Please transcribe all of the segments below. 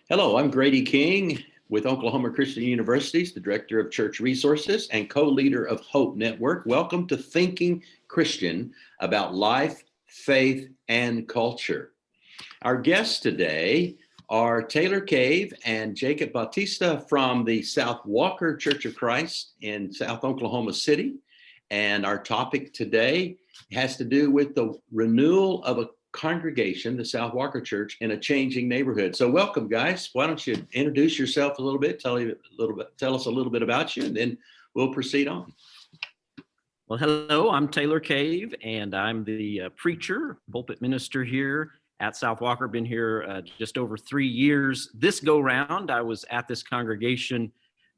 Hello, I'm Grady King with Oklahoma Christian Universities, the Director of Church Resources and co-leader of Hope Network. Welcome to Thinking Christian about life, faith, and culture. Our guests today are Taylor Cave and Jacob Bautista from the South Walker Church of Christ in South Oklahoma City. And our topic today has to do with the renewal of a congregation, the South Walker Church, in a changing neighborhood. So welcome, guys. Why don't you introduce yourself a little bit, tell us a little bit about you, and then we'll proceed on. Well, hello, I'm Taylor Cave, and I'm the preacher, pulpit minister here at South Walker. Been here just over 3 years. This go round, I was at this congregation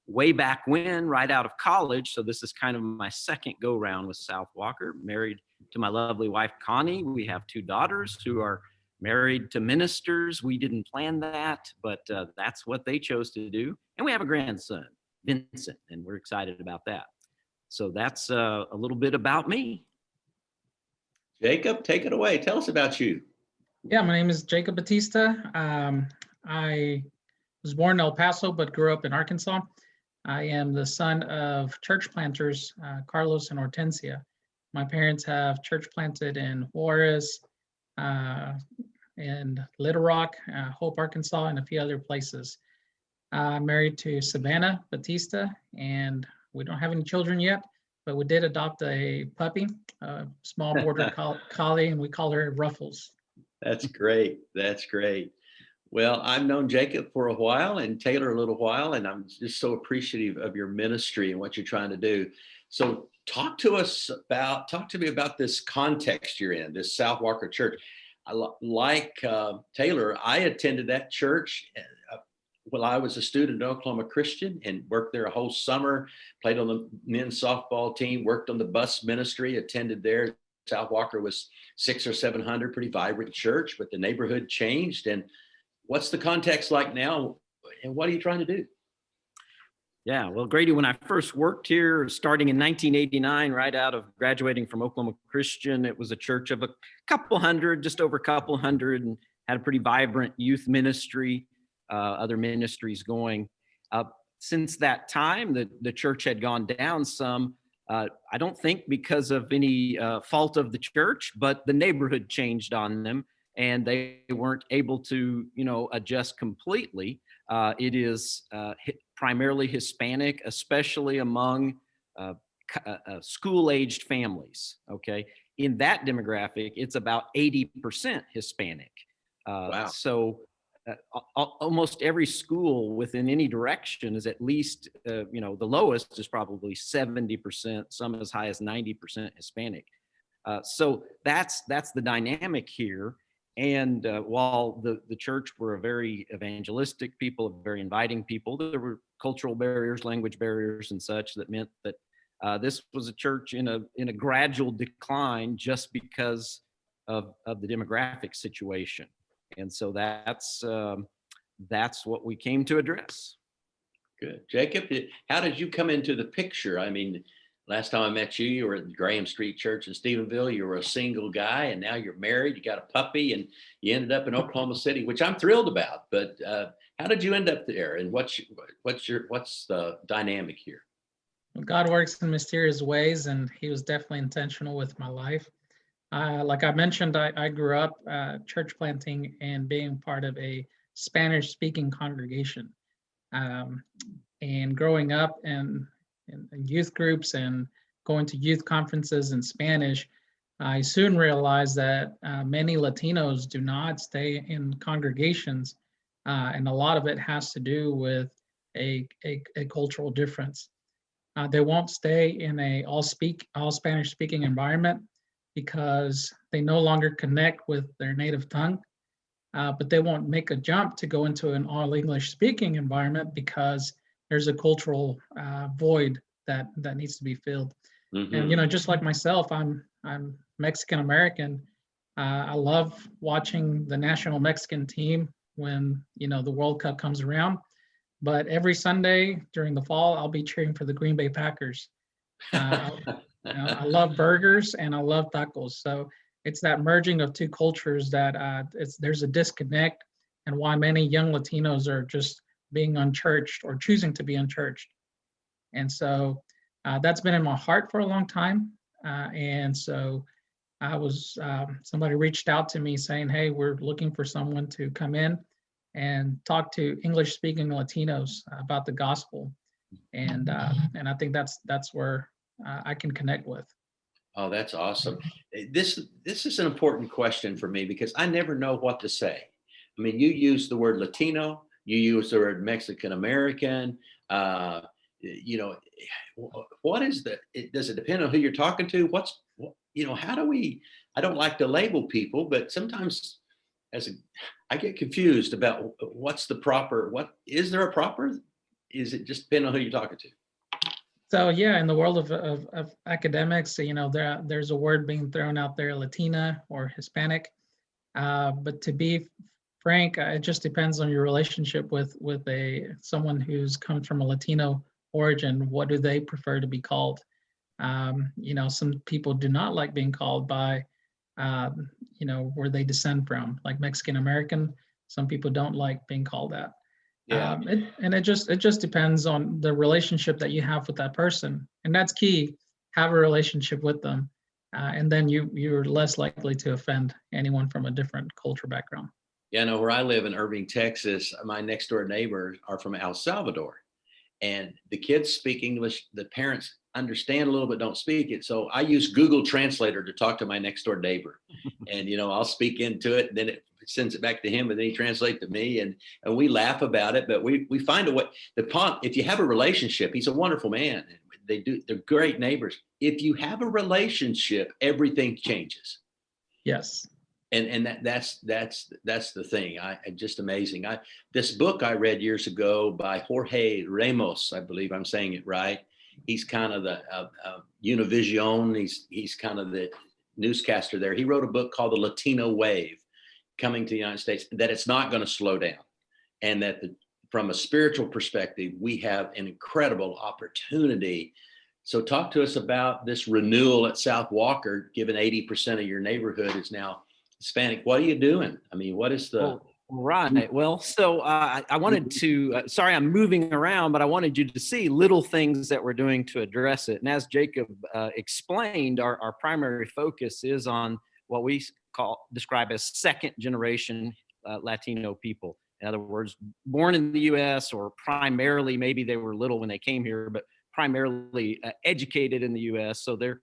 way back when, right out of college. So this is kind of my second go round with South Walker. Married to my lovely wife, Connie. We have 2 daughters who are married to ministers. We didn't plan that, but that's what they chose to do. And we have a grandson, Vincent, and we're excited about that. So that's a little bit about me. Jacob, take it away. Tell us about you. Yeah, my name is Jacob Bautista. I was born in El Paso, but grew up in Arkansas. I am the son of church planters, Carlos and Hortensia. My parents have church planted in Juarez, and Little Rock, Hope, Arkansas, and a few other places. Married to Savannah Bautista, and we don't have any children yet, but we did adopt a puppy, a small border collie, and we call her Ruffles. That's great. That's great. Well, I've known Jacob for a while and Taylor a little while, and I'm just so appreciative of your ministry and what you're trying to do. So talk to me about this context you're in, this South Walker Church. Like Taylor, I attended that church while I was a student at Oklahoma Christian and worked there a whole summer, played on the men's softball team, worked on the bus ministry, attended there. South Walker was 600 or 700, pretty vibrant church, but the neighborhood changed. And what's the context like now, and what are you trying to do? Yeah, well, Grady, when I first worked here, starting in 1989, right out of graduating from Oklahoma Christian, it was a church of a couple hundred, just over a couple hundred, and had a pretty vibrant youth ministry, other ministries going. Since that time, the church had gone down some. I don't think because of any fault of the church, but the neighborhood changed on them, and they weren't able to, adjust completely. It is primarily Hispanic, especially among school-aged families, okay? In that demographic, it's about 80% Hispanic. Wow. So almost every school within any direction is at least, the lowest is probably 70%, some as high as 90% Hispanic. So that's the dynamic here. And while the church were a very evangelistic people, very inviting people, there were cultural barriers, language barriers, and such that meant that this was a church in a gradual decline just because of the demographic situation. And so that's what we came to address. Good. Jacob, how did you come into the picture? I mean, last time I met you, you were at the Graham Street Church in Stephenville. You were a single guy, and now you're married. You got a puppy, and you ended up in Oklahoma City, which I'm thrilled about. But how did you end up there, and what's the dynamic here? God works in mysterious ways, and He was definitely intentional with my life. Like I mentioned, I grew up church planting and being part of a Spanish-speaking congregation, and growing up in youth groups and going to youth conferences in Spanish, I soon realized that many Latinos do not stay in congregations, and a lot of it has to do with a cultural difference. They won't stay in a all Spanish speaking environment because they no longer connect with their native tongue, but they won't make a jump to go into an all English speaking environment because there's a cultural void that needs to be filled. Mm-hmm. And just like myself, I'm Mexican American. I love watching the national Mexican team when the World Cup comes around. But every Sunday during the fall, I'll be cheering for the Green Bay Packers. I love burgers and I love tacos. So it's that merging of two cultures that there's a disconnect, and why many young Latinos are just being unchurched or choosing to be unchurched. And so that's been in my heart for a long time. And so somebody reached out to me saying, hey, we're looking for someone to come in and talk to English speaking Latinos about the gospel. And I think that's where I can connect with. Oh, that's awesome. This is an important question for me because I never know what to say. I mean, you use the word Latino, you use the word Mexican American. You know, what is does it depend on who you're talking to? How do we? I don't like to label people, but sometimes I get confused about what's the proper. What is there a proper? Is it just depend on who you're talking to? So yeah, in the world of academics, there's a word being thrown out there, Latina or Hispanic. But to be frank, it just depends on your relationship with someone who's come from a Latino origin. What do they prefer to be called? Some people do not like being called by, where they descend from, like Mexican American. Some people don't like being called that. Yeah. It just depends on the relationship that you have with that person, and that's key. Have a relationship with them, and then you're less likely to offend anyone from a different culture background. Yeah, no, where I live in Irving, Texas, my next door neighbors are from El Salvador, and the kids speak English. The parents understand a little but don't speak it. So I use Google Translator to talk to my next door neighbor, and I'll speak into it, and then it sends it back to him, and then he translates to me, and we laugh about it. But we find a way. If you have a relationship, he's a wonderful man. They're great neighbors. If you have a relationship, everything changes. Yes. And that's the thing. Just amazing. This book I read years ago by Jorge Ramos, I believe I'm saying it right. He's kind of the Univision. He's kind of the newscaster there. He wrote a book called The Latino Wave, coming to the United States, that it's not going to slow down, and that from a spiritual perspective, we have an incredible opportunity. So talk to us about this renewal at South Walker, given 80% of your neighborhood is now Hispanic. What are you doing? I mean, what is the... Right. Well, so I wanted to, sorry, I'm moving around, but I wanted you to see little things that we're doing to address it. And as Jacob explained, our primary focus is on what we describe as second generation Latino people. In other words, born in the U.S. or primarily, maybe they were little when they came here, but primarily educated in the U.S. So they're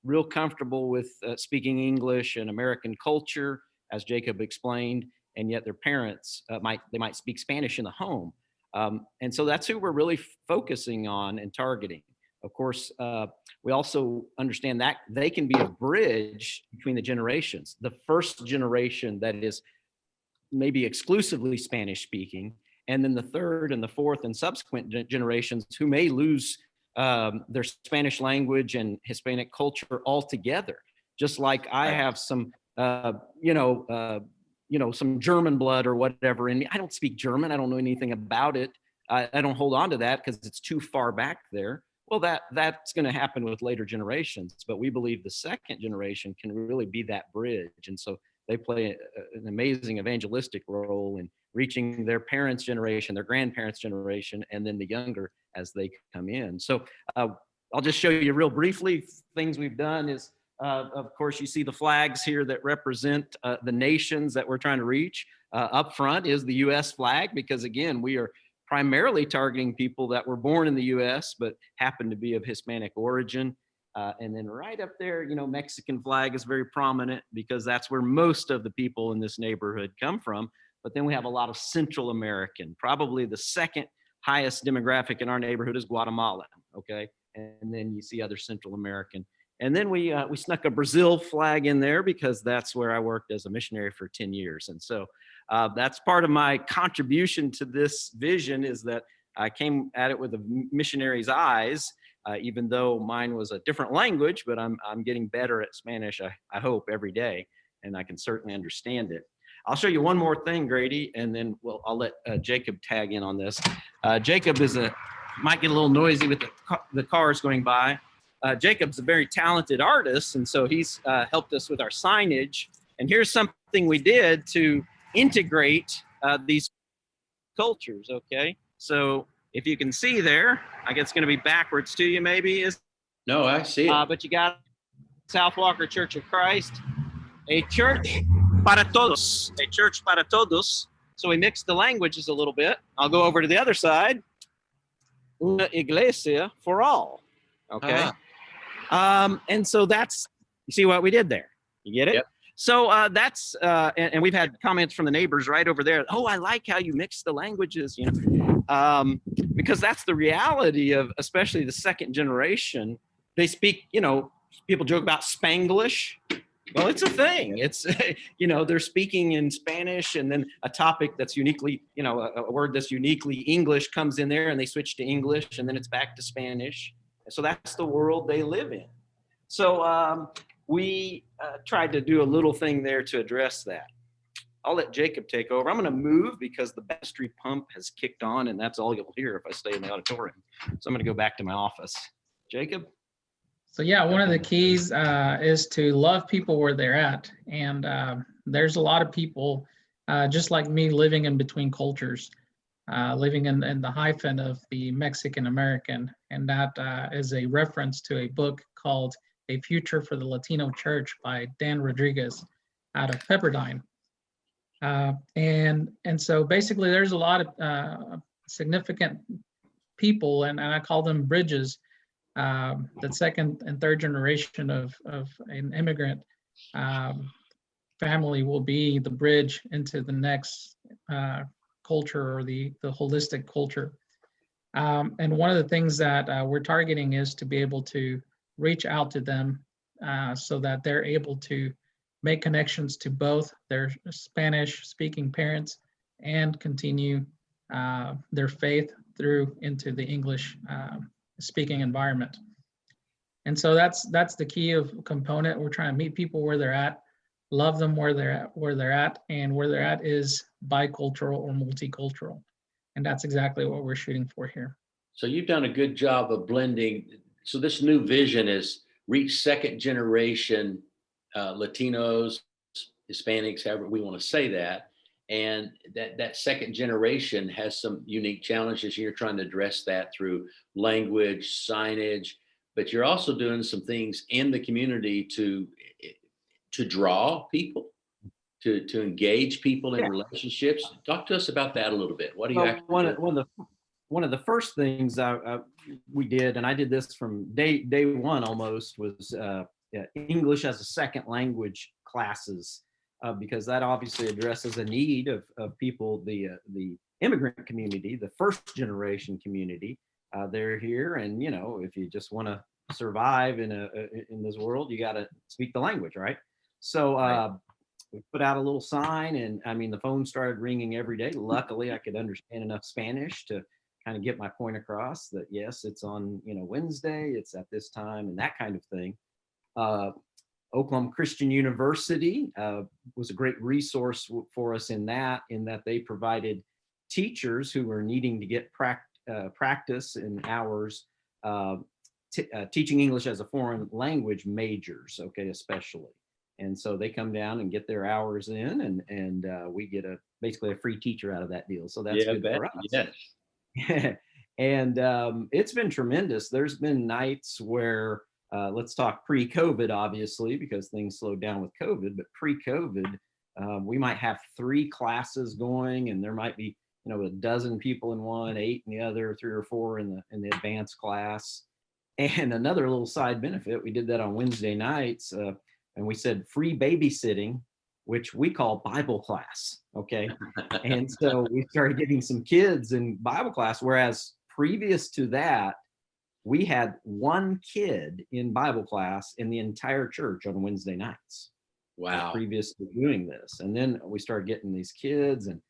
real comfortable with speaking English and American culture, as Jacob explained, and yet their parents might speak Spanish in the home. And so that's who we're really focusing on and targeting. Of course, we also understand that they can be a bridge between the generations. The first generation that is maybe exclusively Spanish speaking, and then the third and the fourth and subsequent generations who may lose their Spanish language and Hispanic culture altogether. Just like I have some, some German blood or whatever in me. I don't speak German. I don't know anything about it. I don't hold on to that because it's too far back there. Well, that's going to happen with later generations, but we believe the second generation can really be that bridge. And so they play an amazing evangelistic role in reaching their parents' generation, their grandparents' generation, and then the younger as they come in. So I'll just show you real briefly things we've done is, of course, you see the flags here that represent the nations that we're trying to reach. Up front is the U.S. flag, because again, we are primarily targeting people that were born in the U.S. but happen to be of Hispanic origin. And then right up there, Mexican flag is very prominent because that's where most of the people in this neighborhood come from. But then we have a lot of Central American. Probably the second highest demographic in our neighborhood is Guatemalan, okay? And then you see other Central American. And then we snuck a Brazil flag in there because that's where I worked as a missionary for 10 years. And so that's part of my contribution to this vision, is that I came at it with a missionary's eyes, even though mine was a different language, but I'm getting better at Spanish, I hope, every day, and I can certainly understand it. I'll show you one more thing, Grady, and then I'll let Jacob tag in on this. Jacob might get a little noisy with the cars going by. Jacob's a very talented artist, and so he's helped us with our signage. And here's something we did to integrate these cultures. Okay, so if you can see there, I guess it's going to be backwards to you, maybe is. No, I see it. But you got South Walker Church of Christ, a church para todos, a church para todos. So we mixed the languages a little bit. I'll go over to the other side. Una iglesia for all. Okay. And so that's, you see what we did there? You get it? Yep. So that's, and we've had comments from the neighbors right over there. Oh, I like how you mix the languages, you know, because that's the reality of, especially the second generation. They speak, you know, people joke about Spanglish. Well, it's a thing. It's, you know, they're speaking in Spanish, and then a topic that's uniquely, you know, a word that's uniquely English comes in there, and they switch to English, and then it's back to Spanish. So that's the world they live in. So we tried to do a little thing there to address that. I'll let Jacob take over. I'm going to move because the baptistry pump has kicked on, and that's all you'll hear if I stay in the auditorium. So I'm going to go back to my office. Jacob? So yeah, one of the keys is to love people where they're at. And there's a lot of people, just like me, living in between cultures, living in the hyphen of the Mexican American. And that is a reference to a book called A Future for the Latino Church by Dan Rodriguez out of Pepperdine. And so basically there's a lot of significant people, and I call them bridges. The second and third generation of an immigrant family will be the bridge into the next culture, or the holistic culture. And one of the things that we're targeting is to be able to reach out to them so that they're able to make connections to both their Spanish speaking parents and continue their faith through into the English speaking environment. And so that's the key of component. We're trying to meet people where they're at, love them where they're at, and where they're at is bicultural or multicultural. And that's exactly what we're shooting for here. So you've done a good job of blending. So this new vision is reach second generation Latinos, Hispanics, however we want to say that. And that second generation has some unique challenges. You're trying to address that through language, signage, but you're also doing some things in the community to draw people, to engage people in relationships. Talk to us about that a little bit. What do you actually do? One of the first things we did, and I did this from day one almost, was English as a second language classes. Because that obviously addresses a need of people, the immigrant community, the first generation community. They're here, and you know, if you just want to survive in this world, you got to speak the language, right? So we put out a little sign, and I mean, the phone started ringing every day. Luckily, I could understand enough Spanish to kind of get my point across that yes, it's on, you know, Wednesday, it's at this time, and that kind of thing. Oklahoma Christian University was a great resource for us in that they provided teachers who were needing to get practice in hours teaching English as a foreign language majors, okay, especially. And so they come down and get their hours in, and we get basically a free teacher out of that deal. So that's good for us. Yes. And it's been tremendous. There's been nights where let's talk pre-COVID, obviously, because things slowed down with COVID, but pre-COVID, we might have 3 classes going, and there might be, you know, 12 people in one, 8 in the other, 3 or 4 in the advanced class. And another little side benefit, we did that on Wednesday nights, and we said free babysitting, which we call Bible class, okay? And so we started getting some kids in Bible class, whereas previous to that, we had 1 kid in Bible class in the entire church on Wednesday nights. Wow. Previous to doing this. And then we started getting these kids, and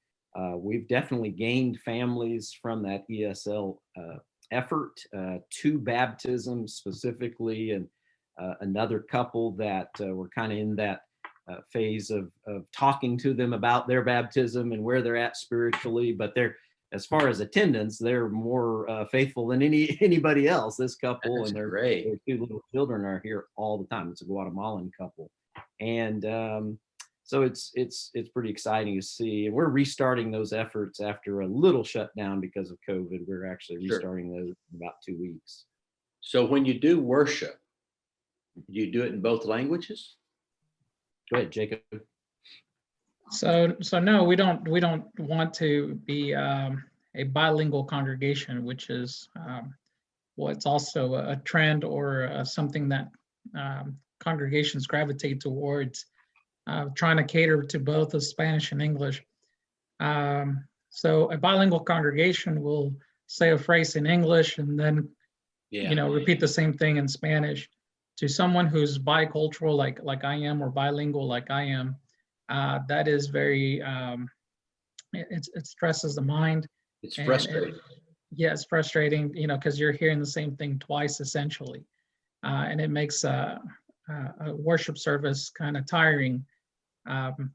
we've definitely gained families from that ESL effort, 2 baptisms specifically, and another couple that were kind of in that phase of talking to them about their baptism and where they're at spiritually, but they're, as far as attendance, they're more faithful than anybody else. This couple and their 2 little children are here all the time. It's a Guatemalan couple. And So it's pretty exciting to see. And we're restarting those efforts after a little shutdown because of COVID. We're actually Sure. restarting those in about 2 weeks. So when you do worship, you do it in both languages? Go ahead, Jacob. So no, we don't want to be a bilingual congregation, which is what's also a trend or something that congregations gravitate towards, trying to cater to both the Spanish and English. So a bilingual congregation will say a phrase in English and then repeat the same thing in Spanish. To someone who's bicultural like I am, or bilingual like I am, that is very it stresses the mind. It's And frustrating. yeah, it's frustrating, because you're hearing the same thing twice essentially, and it makes a worship service kind of tiring,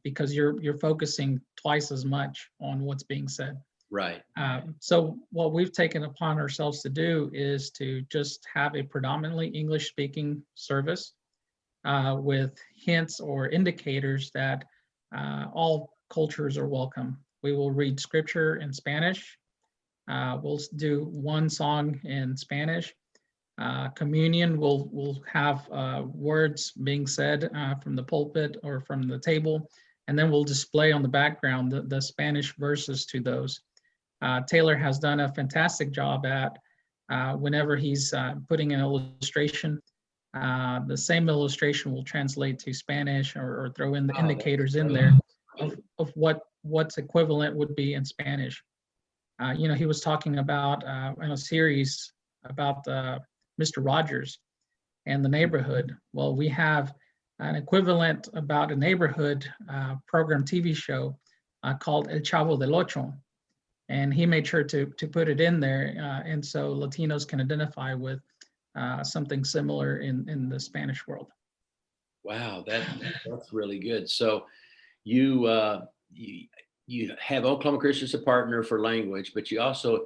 because you're focusing twice as much on what's being said. Right. So what we've taken upon ourselves to do is to just have a predominantly English-speaking service, with hints or indicators that all cultures are welcome. We will read scripture in Spanish. We'll do one song in Spanish. Communion will have words being said from the pulpit or from the table, and then we'll display on the background the Spanish verses to those. Taylor has done a fantastic job at whenever he's putting an illustration, the same illustration will translate to Spanish, or throw in the indicators in there of what's equivalent would be in Spanish. He was talking about in a series about Mr. Rogers and the neighborhood. Well, we have an equivalent about a neighborhood program TV show called El Chavo del Ocho. And he made sure to put it in there, and so Latinos can identify with something similar in the Spanish world. Wow, that's really good. So you have Oklahoma Christian as a partner for language, but you also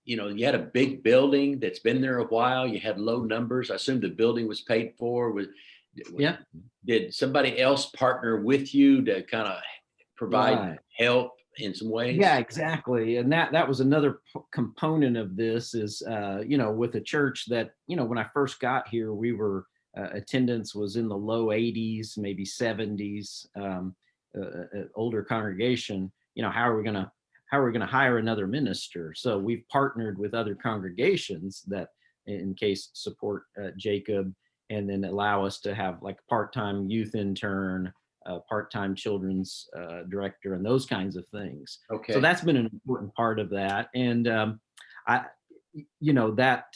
you had a big building that's been there a while. You had low numbers. I assume the building was paid for. Yeah. Did somebody else partner with you to kind of provide Right. help in some ways? Yeah, exactly. And that was another component of this is, with a church that, when I first got here, we were, attendance was in the low 80s, maybe 70s, older congregation. How are we going to hire another minister? So we've partnered with other congregations that in case support Jacob, and then allow us to have like part-time youth intern, part-time children's director, and those kinds of things. Okay. So that's been an important part of that. And that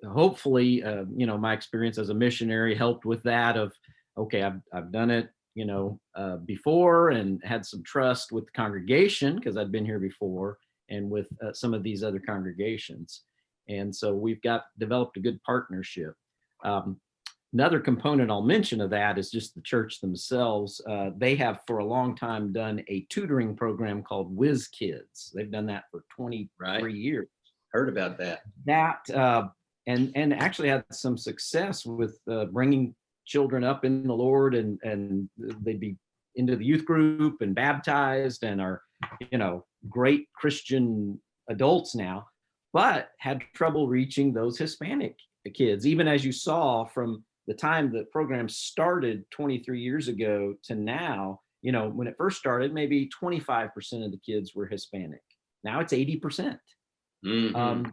hopefully, my experience as a missionary helped with that of, okay, I've done it, before, and had some trust with the congregation because I'd been here before, and with some of these other congregations. And so we've developed a good partnership. Another component I'll mention of that is just the church themselves. They have for a long time done a tutoring program called Whiz Kids. They've done that for 23 years. Heard about that. And actually had some success with bringing children up in the Lord, and they'd be into the youth group and baptized and are, great Christian adults now, but had trouble reaching those Hispanic kids, even as you saw from the time the program started 23 years ago to now. When it first started, maybe 25% of the kids were Hispanic. Now it's 80%. Mm-hmm.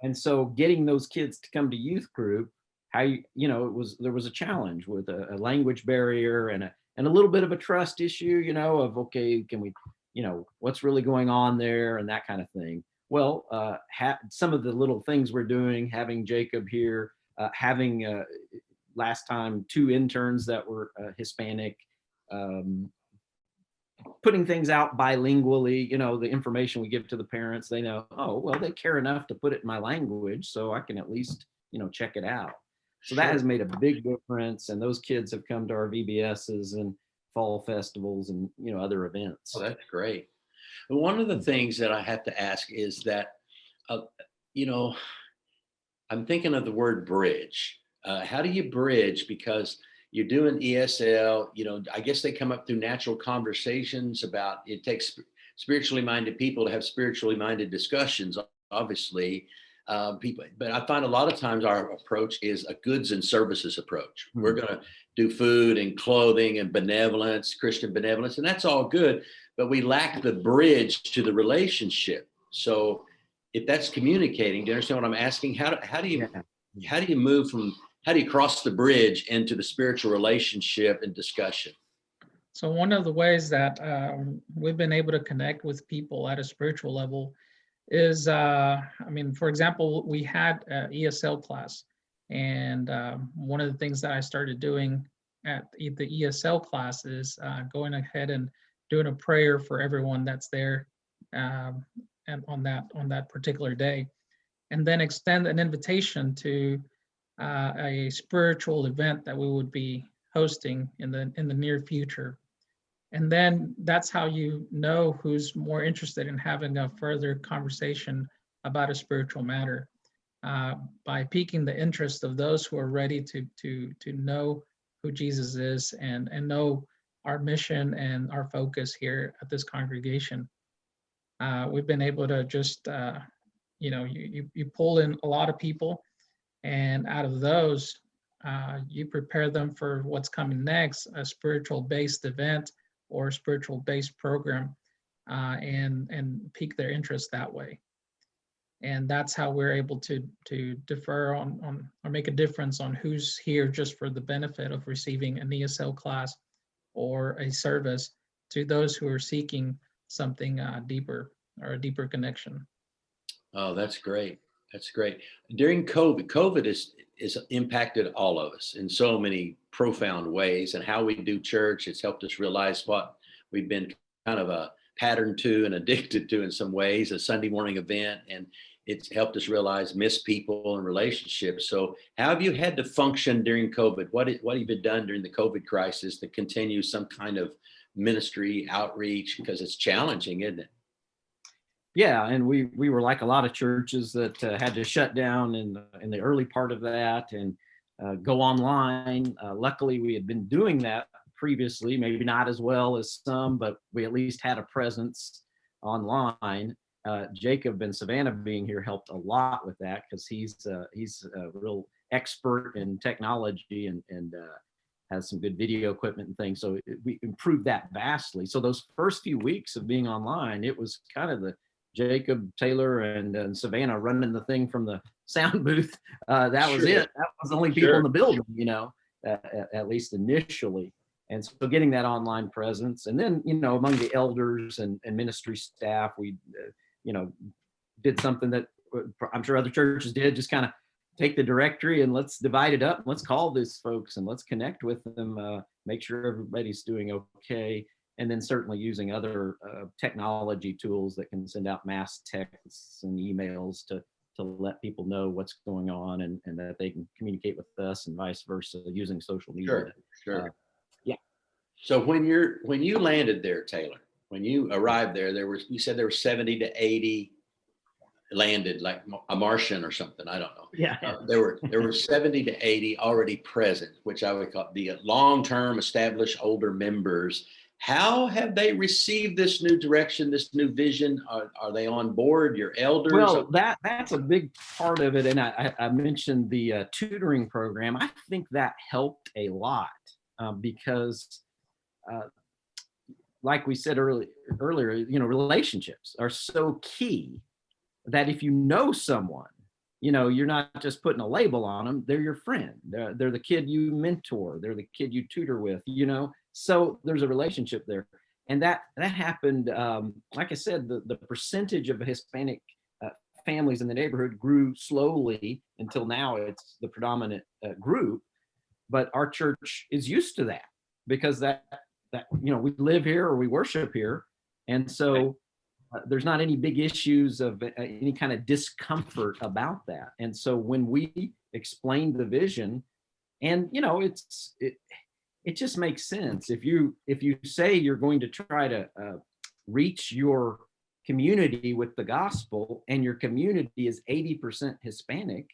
And so getting those kids to come to youth group, there was a challenge with a language barrier and a little bit of a trust issue, of, okay, can we, what's really going on there, and that kind of thing. Well, some of the little things we're doing, having Jacob here, having last time 2 interns that were Hispanic, putting things out bilingually, the information we give to the parents, they know, oh, well, they care enough to put it in my language, so I can at least, check it out. So that has made a big difference. And those kids have come to our VBSs and fall festivals and, other events. Oh, that's great. One of the things that I have to ask is that, I'm thinking of the word bridge. How do you bridge? Because, you're doing ESL, I guess they come up through natural conversations about it takes spiritually minded people to have spiritually minded discussions, obviously. People, but I find a lot of times our approach is a goods and services approach. We're going to do food and clothing and benevolence, Christian benevolence, and that's all good, but we lack the bridge to the relationship. So if that's communicating, do you understand what I'm asking? How do you move from, how do you cross the bridge into the spiritual relationship and discussion? So one of the ways that we've been able to connect with people at a spiritual level is, for example, we had an ESL class, and one of the things that I started doing at the ESL class is going ahead and doing a prayer for everyone that's there, and on that particular day, and then extend an invitation to a spiritual event that we would be hosting in the near future. And then that's how you know who's more interested in having a further conversation about a spiritual matter, by piquing the interest of those who are ready to know who Jesus is and know our mission and our focus here at this congregation. We've been able to just, you pull in a lot of people, and out of those, you prepare them for what's coming next, a spiritual based event or spiritual based program, and pique their interest that way. And that's how we're able to defer on or make a difference on who's here just for the benefit of receiving an ESL class or a service, to those who are seeking something deeper, or a deeper connection. Oh, that's great. That's great. During COVID is impacted all of us in so many profound ways, and how we do church. It's helped us realize what we've been kind of a pattern to and addicted to in some ways, a Sunday morning event, and it's helped us realize miss people and relationships. So how have you had to function during COVID? What have you done during the COVID crisis to continue some kind of ministry outreach? Because it's challenging, isn't it? Yeah, and we were like a lot of churches that had to shut down in the early part of that and go online. Luckily, we had been doing that previously, maybe not as well as some, but we at least had a presence online. Jacob and Savannah being here helped a lot with that, because he's a real expert in technology and has some good video equipment and things. So we improved that vastly. So those first few weeks of being online, it was kind of the Jacob, Taylor, and Savannah running the thing from the sound booth. That was it. That was the only people in the building, at least initially. And so getting that online presence, and then, among the elders and ministry staff, we, did something that I'm sure other churches did, just kind of take the directory and let's divide it up. And let's call these folks and let's connect with them, make sure everybody's doing okay. And then certainly using other technology tools that can send out mass texts and emails to let people know what's going on, and that they can communicate with us and vice versa using social media. Sure. Yeah. So when you landed there, Taylor, when you arrived there, you said there were 70 to 80 landed, like a Martian or something. I don't know. Yeah. There were 70 to 80 already present, which I would call the long-term established older members. How have they received this new direction, this new vision? Are they on board, your elders? Well, that's a big part of it. And I mentioned the tutoring program. I think that helped a lot, because like we said earlier, relationships are so key, that if you know someone, you're not just putting a label on them. They're your friend. They're the kid you mentor. They're the kid you tutor with, So there's a relationship there. And that happened, like I said, the percentage of Hispanic families in the neighborhood grew slowly until now it's the predominant group. But our church is used to that, because that we live here or we worship here. And so there's not any big issues of any kind of discomfort about that. And so when we explained the vision, and it just makes sense. If you say you're going to try to reach your community with the gospel, and your community is 80% Hispanic,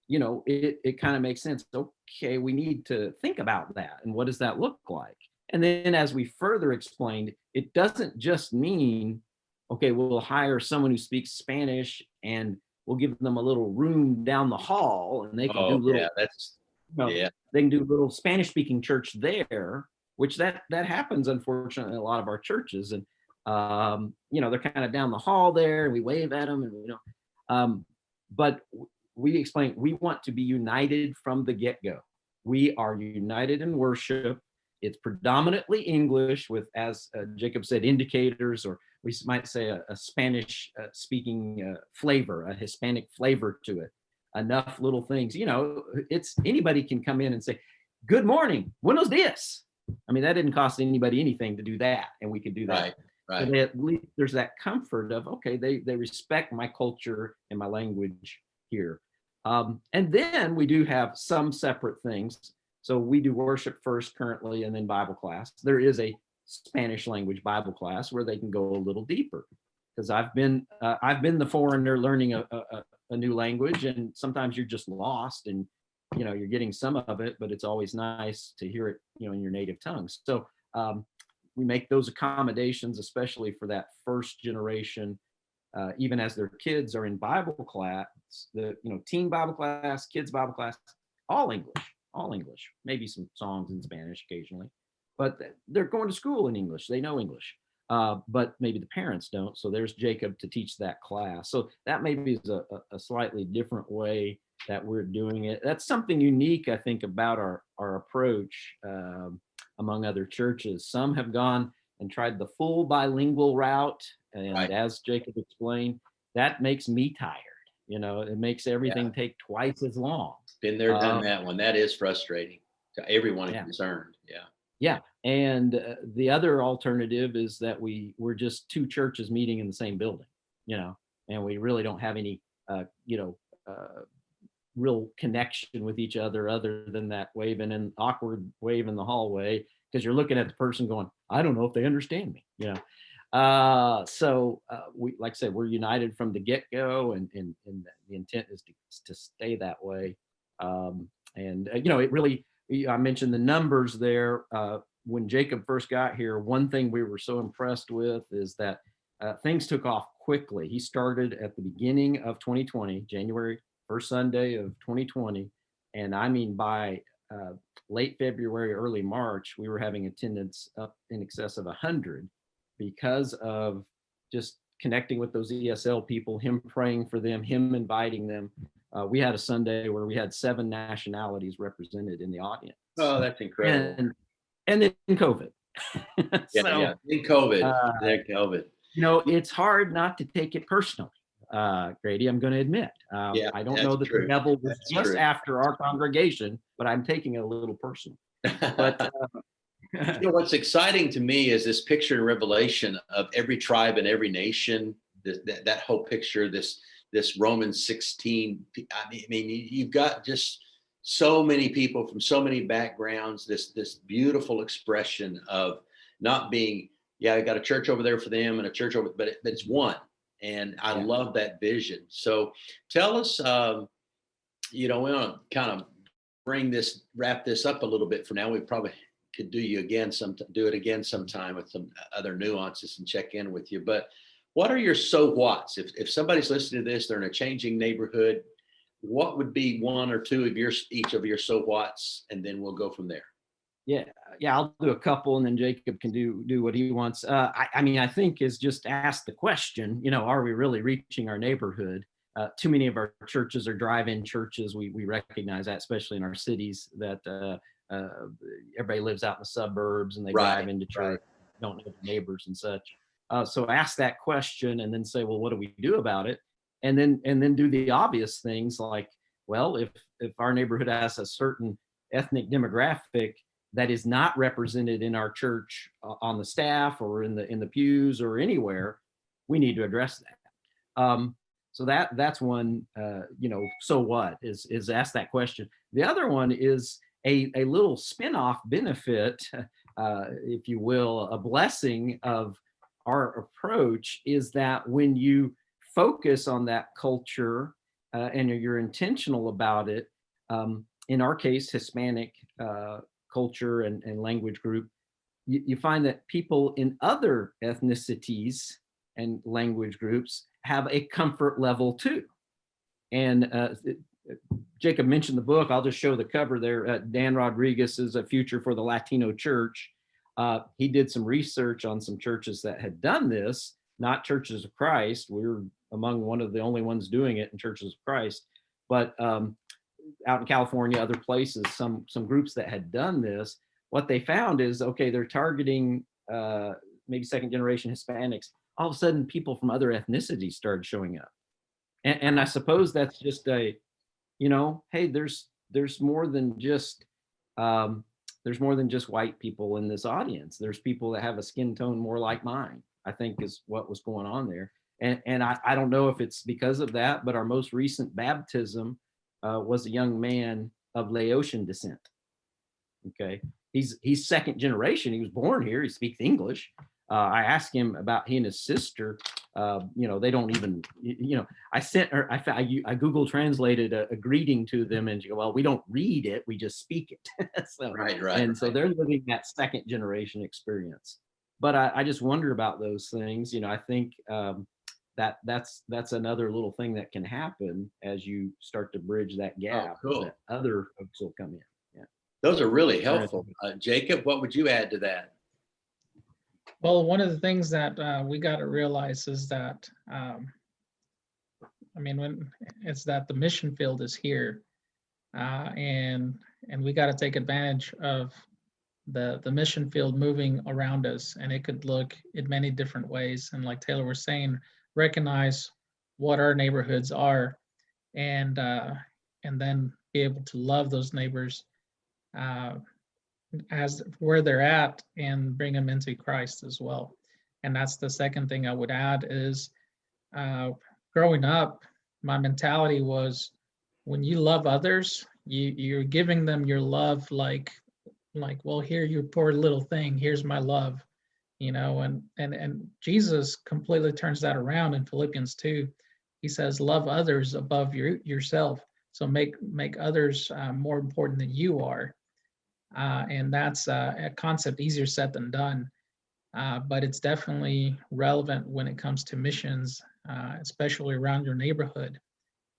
it kind of makes sense. Okay, we need to think about that. And what does that look like? And then as we further explained, it doesn't just mean, okay, we'll hire someone who speaks Spanish and we'll give them a little room down the hall and they can do Oh, little, yeah, that's know, yeah, they can do little Spanish speaking church there, which that happens unfortunately in a lot of our churches. And they're kind of down the hall there and we wave at them and but we explain we want to be united from the get-go. We are united in worship. It's predominantly English with, as Jacob said, indicators, or we might say a Spanish speaking flavor, a Hispanic flavor to it. Enough little things, it's anybody can come in and say, good morning, buenos dias. I mean, that didn't cost anybody anything to do that, and we could do that. right. So at least there's that comfort of, okay, they respect my culture and my language here. And then we do have some separate things. So we do worship first currently, and then Bible class. There is a Spanish language Bible class where they can go a little deeper, because I've been the foreigner learning a new language, and sometimes you're just lost, and you're getting some of it, but it's always nice to hear it in your native tongue. So we make those accommodations, especially for that first generation, even as their kids are in Bible class, the teen Bible class, kids Bible class, all English, maybe some songs in Spanish occasionally, but they're going to school in English, they know English. But maybe the parents don't. So there's Jacob to teach that class. So that maybe is a slightly different way that we're doing it. That's something unique, I think, about our approach among other churches. Some have gone and tried the full bilingual route. And Right. as Jacob explained, that makes me tired. It makes everything take twice as long. Been there, done that one. That is frustrating to everyone Yeah. concerned. Yeah. Yeah, and the other alternative is that we're just two churches meeting in the same building, and we really don't have any, real connection with each other than that waving and awkward wave in the hallway, because you're looking at the person going, I don't know if they understand me, So we, like I said, we're united from the get-go, and the intent is to stay that way. It really, I mentioned the numbers there. When Jacob first got here, one thing we were so impressed with is that things took off quickly. He started at the beginning of 2020, January, first Sunday of 2020. And I mean, by late February, early March, we were having attendance up in excess of 100 because of just connecting with those ESL people, him praying for them, him inviting them. We had a Sunday where we had 7 nationalities represented in the audience. Oh, that's incredible. And then COVID. Yeah. In COVID. It's hard not to take it personally, Grady, I'm going to admit. I don't know that the devil was just after our congregation, but I'm taking it a little personal. But what's exciting to me is this picture in Revelation of every tribe and every nation, that whole picture, this Romans 16. I mean, you've got just so many people from so many backgrounds, this beautiful expression of not being, I got a church over there for them and a church over, but it's one. And I love that vision. So tell us, we want to kind of wrap this up a little bit for now. We probably could do it again sometime with some other nuances and check in with you. But what are your so whats? If somebody's listening to this, they're in a changing neighborhood, what would be one or two of each of your so whats? And then we'll go from there. Yeah, I'll do a couple, and then Jacob can do what he wants. I think is just ask the question, are we really reaching our neighborhood? Too many of our churches are drive-in churches. We recognize that, especially in our cities, that everybody lives out in the suburbs and they drive into church, don't know the neighbors and such. So ask that question and then say, well, what do we do about it? And then do the obvious things like, well, if our neighborhood has a certain ethnic demographic that is not represented in our church on the staff or in the pews or anywhere, we need to address that. So that's one, so what is ask that question. The other one is a little spin-off benefit, if you will, a blessing of our approach is that when you focus on that culture, and you're intentional about it, in our case, Hispanic culture and language group, you find that people in other ethnicities and language groups have a comfort level too. And Jacob mentioned the book. I'll just show the cover there. Dan Rodriguez is A Future for the Latino Church. He did some research on some churches that had done this, not Churches of Christ. We're among one of the only ones doing it in Churches of Christ, but out in California, other places, some groups that had done this. What they found is, okay, they're targeting maybe second generation Hispanics. All of a sudden, people from other ethnicities started showing up. And I suppose that's just a, hey, there's more than just white people in this audience. There's people that have a skin tone more like mine, I think is what was going on there. And I don't know if it's because of that, but our most recent baptism was a young man of Laotian descent. Okay. He's second generation. He was born here. He speaks English. I asked him about he and his sister. They don't even, I sent her, I Google translated a greeting to them, and she go, well, we don't read it, we just speak it. So, right. And so they're living that second generation experience. But I just wonder about those things. I think that's another little thing that can happen as you start to bridge that gap. Oh, cool. That other folks will come in. Yeah. Those are really helpful. Jacob, what would you add to that? Well, one of the things that we got to realize is that, when it's that the mission field is here, and we got to take advantage of the mission field moving around us, and it could look in many different ways. And like Taylor was saying, recognize what our neighborhoods are, and then be able to love those neighbors as where they're at, and bring them into Christ as well. And that's the second thing I would add is, growing up, my mentality was, when you love others, you're giving them your love, like, well, here, you poor little thing, here's my love, and Jesus completely turns that around in Philippians 2. He says, love others above yourself. So make others more important than you are. And that's a concept easier said than done, but it's definitely relevant when it comes to missions, especially around your neighborhood.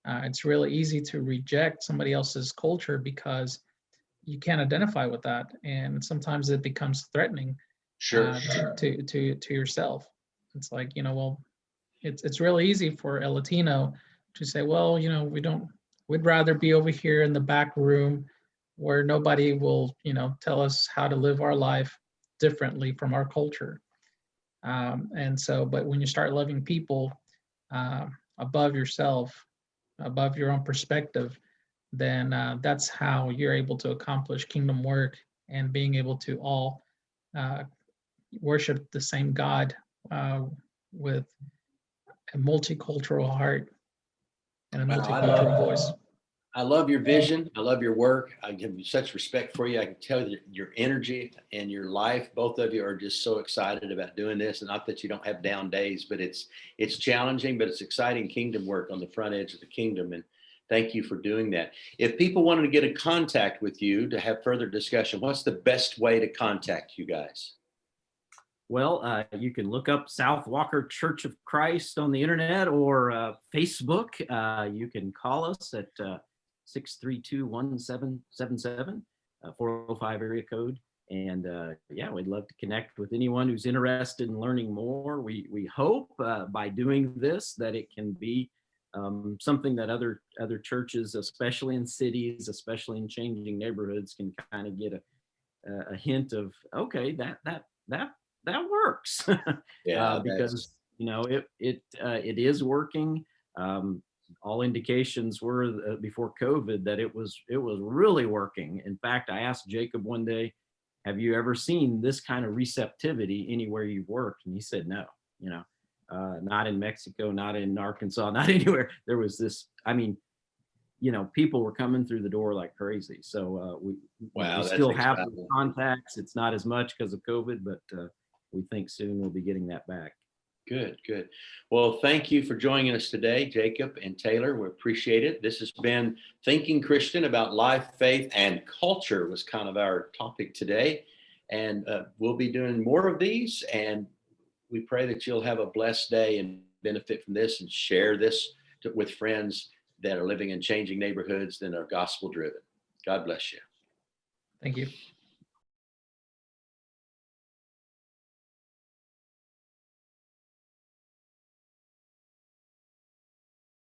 It's really easy to reject somebody else's culture because you can't identify with that, and sometimes it becomes threatening. Sure. To yourself. It's like, well, it's really easy for a Latino to say, well, we'd rather be over here in the back room where nobody will, tell us how to live our life differently from our culture. But when you start loving people above yourself, above your own perspective, then that's how you're able to accomplish kingdom work, and being able to all worship the same God with a multicultural heart and a multicultural voice. I love your vision. I love your work. I give you such respect for you. I can tell that your energy and your life, both of you are just so excited about doing this. And not that you don't have down days, but it's challenging, but it's exciting kingdom work on the front edge of the kingdom. And thank you for doing that. If people wanted to get in contact with you to have further discussion, what's the best way to contact you guys? Well, you can look up South Walker Church of Christ on the internet or Facebook. You can call us at 632-1777, 405 area code. And we'd love to connect with anyone who's interested in learning more. We hope by doing this that it can be something that other churches, especially in cities, especially in changing neighborhoods, can kind of get a hint of, okay, that works. Yeah, because it is working. All indications were before COVID that it was really working. In fact, I asked Jacob one day, have you ever seen this kind of receptivity anywhere you've worked? And he said, no, not in Mexico, not in Arkansas, not anywhere. There was this, people were coming through the door like crazy. So we still have contacts. It's not as much because of COVID, but we think soon we'll be getting that back. Good, good. Well, thank you for joining us today, Jacob and Taylor. We appreciate it. This has been Thinking Christian about life, faith, and culture was kind of our topic today. And we'll be doing more of these. And we pray that you'll have a blessed day and benefit from this and share this with friends that are living in changing neighborhoods that are gospel driven. God bless you. Thank you.